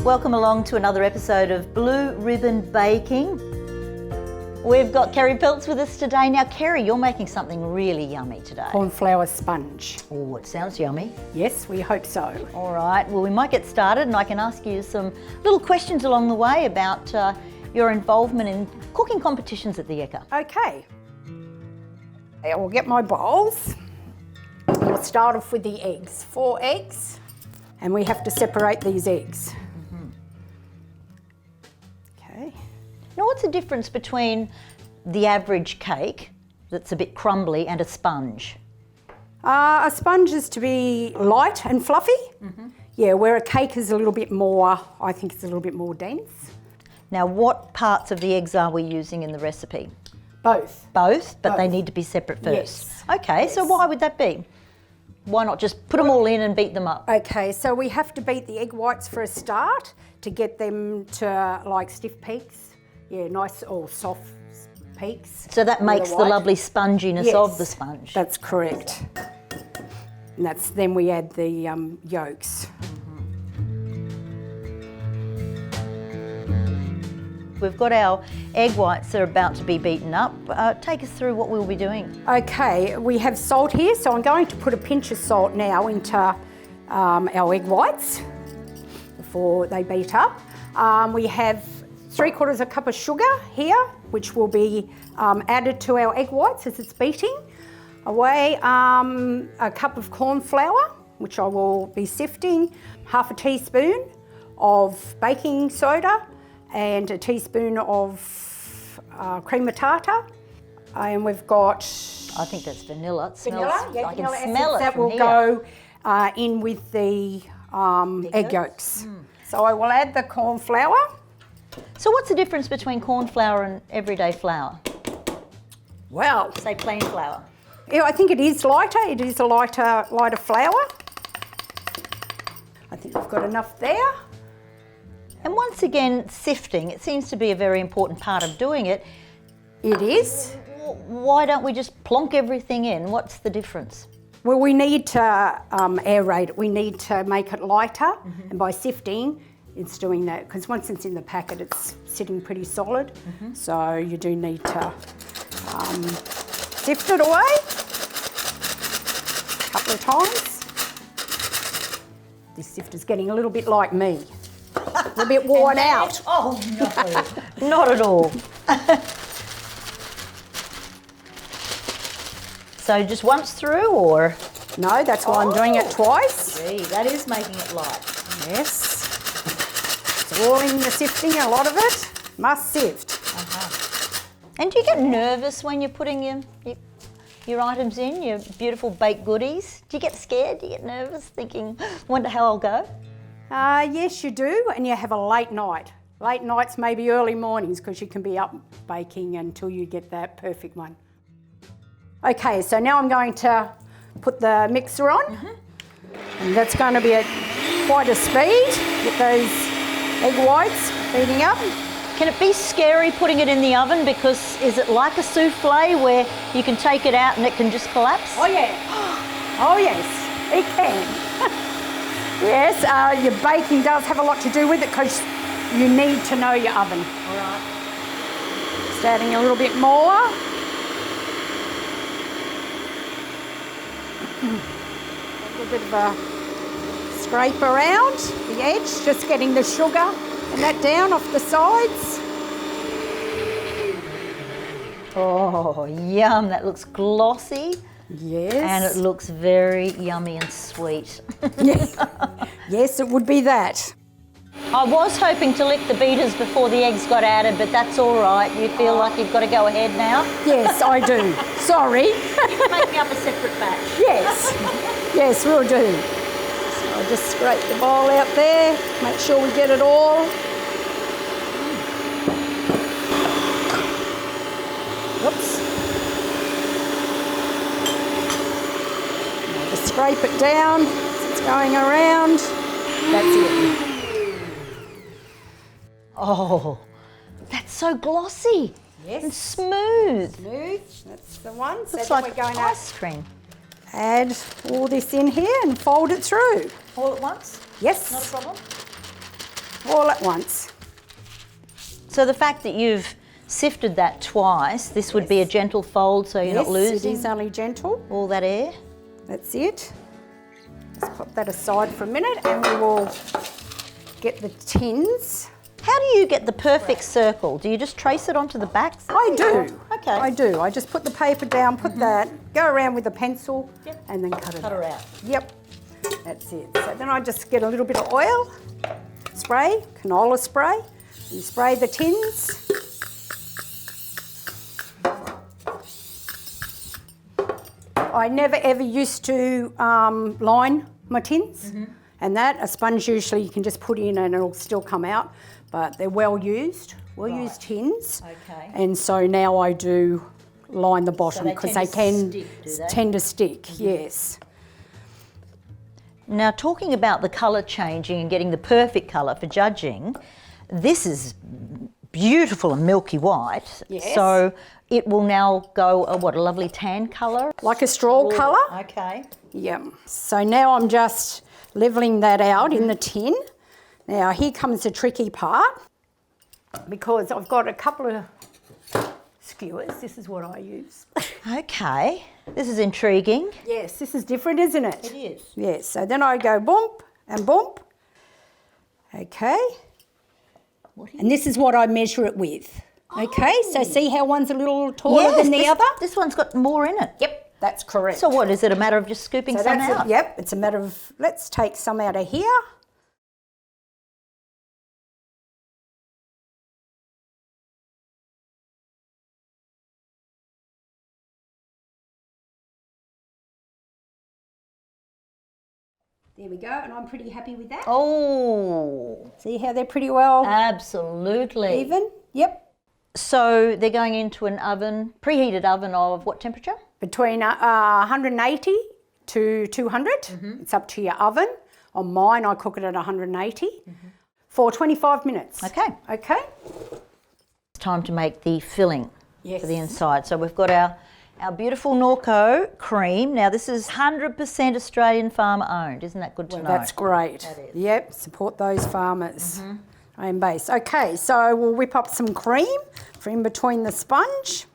Welcome along to another episode of Blue Ribbon Baking. We've got Kerry Piltz with us today. Now, Kerry, you're making something really yummy today. Cornflour sponge. Oh, it sounds yummy. Yes, we hope so. All right, well, we might get started and I can ask you some little questions along the way about your involvement in cooking competitions at the Ekka. Okay. I will get my bowls. We'll start off with the eggs. 4 eggs. And we have to separate these eggs. Okay. Now, what's the difference between the average cake that's a bit crumbly and a sponge? A sponge is to be light and fluffy. Yeah, where a cake is a little bit more, I think it's a little bit more dense. Now, what parts of the eggs are we using in the recipe? Both. Both, but they Both. need to be separate first. Yes. Okay, so why would that be? Why not just put them all in and beat them up? Okay, so we have to beat the egg whites for a start to get them to like stiff peaks. Yeah, nice or soft peaks. So that makes the white. lovely sponginess Yes, of the sponge. That's correct. And then we add the yolks. We've got our egg whites that are about to be beaten up. Take us through what we'll be doing. Okay, we have salt here, so I'm going to put a pinch of salt now into our egg whites before they beat up. We have 3/4 cup of sugar here, which will be added to our egg whites as it's beating. Away, a cup of corn flour, which I will be sifting, 1/2 teaspoon of baking soda, and a teaspoon of cream of tartar. And we've got... I think that's vanilla. It vanilla, smells, yeah, I vanilla can smell it that from will here. go in with the egg yolks. So I will add the corn flour. So what's the difference between corn flour and everyday flour? Well, Say plain flour. yeah, I think it is lighter. It is a lighter flour. I think we've got enough there. And once again, sifting, it seems to be a very important part of doing it. It is. Why don't we just plonk everything in? What's the difference? Well, we need to aerate it. We need to make it lighter, and by sifting, it's doing that, because once it's in the packet, it's sitting pretty solid. So you do need to sift it away a couple of times. This sifter's getting a little bit like me, a little bit worn out. Oh no, not at all. So just once through, or? No, that's why I'm doing it twice. Gee, that is making it light. Yes. It's all in the sifting, a lot of it. Must sift. And do you get nervous when you're putting your items in, your beautiful baked goodies? Do you get scared? Do you get nervous thinking, wonder how I'll go? Yes, you do, and you have a late night. Late nights, maybe early mornings, because you can be up baking until you get that perfect one. Okay, so now I'm going to put the mixer on, and that's going to be at quite a speed. Get those egg whites beating up. Can it be scary putting it in the oven, because is it like a souffle where you can take it out and it can just collapse? Oh yeah, oh yes, it can. Yes, your baking does have a lot to do with it, because you need to know your oven. All right. Just adding a little bit more. A little bit of a scrape around the edge, just getting the sugar and that down off the sides. Oh, yum, that looks glossy. Yes. And it looks very yummy and sweet. Yes. Yes, it would be that. I was hoping to lick the beaters before the eggs got added, but that's all right. You feel like you've got to go ahead now? Yes, I do. Sorry. Make me up a separate batch. Yes. Yes, we'll do. So I'll just scrape the bowl out there, make sure we get it all. Whoops. Just scrape it down as it's going around. That's it. Oh, that's so glossy. Yes. And smooth. Smooth, that's the one. So Looks then like we're going ice cream. add all this in here and fold it through. All at once? Yes. Not a problem? all at once. So the fact that you've sifted that twice, this would be a gentle fold, so you're not losing. It is only gentle. All that air. That's it. Let's put that aside for a minute and we will get the tins. How do you get the perfect circle? Do you just trace it onto the back? I do. Okay. I do. I just put the paper down, put that, go around with a pencil, and then cut it out. Yep. That's it. So then I just get a little bit of oil, spray, canola spray, and spray the tins. I never ever used to line my tins, and that a sponge usually you can just put in and it'll still come out, but they're well used tins. Okay. And so now I do line the bottom because they can tend to stick. Yes. Now, talking about the colour changing and getting the perfect colour for judging, this is beautiful and milky white. Yes. So it will now go a lovely tan colour. Like a straw colour. Okay. Yep. So now I'm just levelling that out in the tin. Now here comes the tricky part, because I've got a couple of skewers. This is what I use. Okay. This is intriguing. Yes, this is different, isn't it? It is. Yes. So then I go bump and bump. Okay. And this is what I measure it with. Okay, so see how one's a little taller than the other? This one's got more in it. Yep, that's correct. So what, is it a matter of just scooping some out? Yep, it's a matter of, let's take some out of here. There we go, and I'm pretty happy with that. Oh. See how they're pretty well Absolutely. even? Yep. So they're going into an oven, preheated oven of what temperature? Between 180 to 200. It's up to your oven. On mine, I cook it at 180 for 25 minutes. Okay. Okay. It's time to make the filling Yes. for the inside. So we've got our beautiful Norco Cream. Now this is 100% Australian farmer owned. Isn't that good to know? That's great. That is. Yep, support those farmers. Home base. Okay, so we'll whip up some cream for in between the sponge.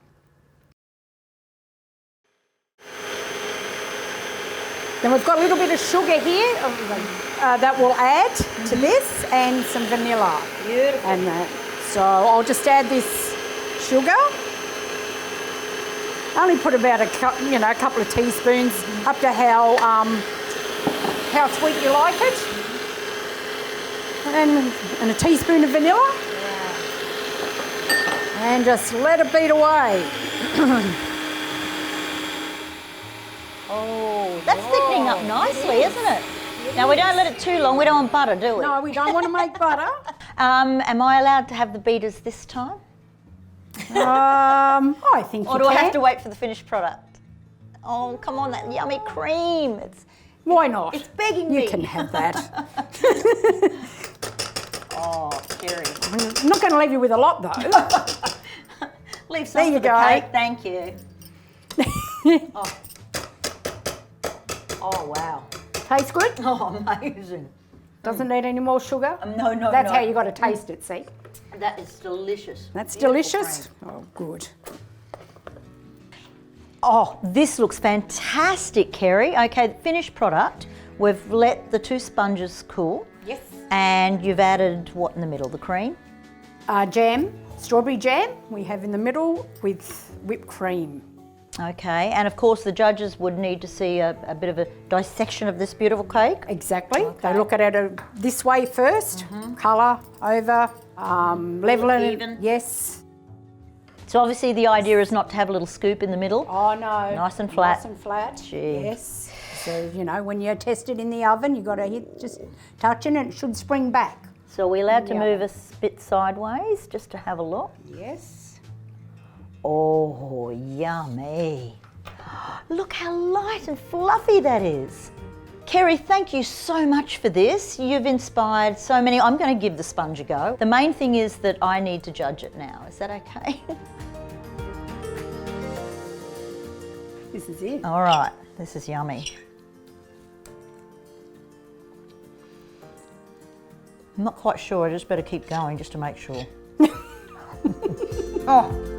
Then we've got a little bit of sugar here that we'll add to this, and some vanilla. Beautiful. And that. So I'll just add this sugar. I only put about a couple of teaspoons, up to how sweet you like it. And a teaspoon of vanilla. Yeah. And just let it beat away. Oh, that's thickening up nicely, isn't it? Now we don't let it too long. We don't want butter, do we? No, we don't want to make butter. Am I allowed to have the beaters this time? I think Or do I have to wait for the finished product? Oh, come on, that yummy cream. Why not? It's begging me. You can have that. Oh, Kerry. I'm not going to leave you with a lot though. Leave some There for you the go. cake. Thank you. Oh, wow. Tastes good? Oh, amazing. Doesn't need any more sugar? No. That's how you got to taste it, see? That is delicious. That's Beautiful delicious? cream. Oh, good. Oh, this looks fantastic, Kerry. Okay, the finished product. We've let the two sponges cool. Yes. And you've added what in the middle? The cream? Jam, strawberry jam we have in the middle with whipped cream. Okay, and of course the judges would need to see a bit of a dissection of this beautiful cake. Exactly. Okay. They look at it this way first, colour over, level it. Even. Yes. So obviously the idea is not to have a little scoop in the middle. Oh no. Nice and flat. Nice and flat. Gee. Yes. So, when you test it in the oven, you've got to hit, just touching it, it should spring back. So are we allowed to move a bit sideways just to have a look? Yes. Oh, yummy. Look how light and fluffy that is. Kerry, thank you so much for this. You've inspired so many. I'm going to give the sponge a go. The main thing is that I need to judge it now. Is that okay? This is it. All right, this is yummy. I'm not quite sure, I just better keep going just to make sure. Oh.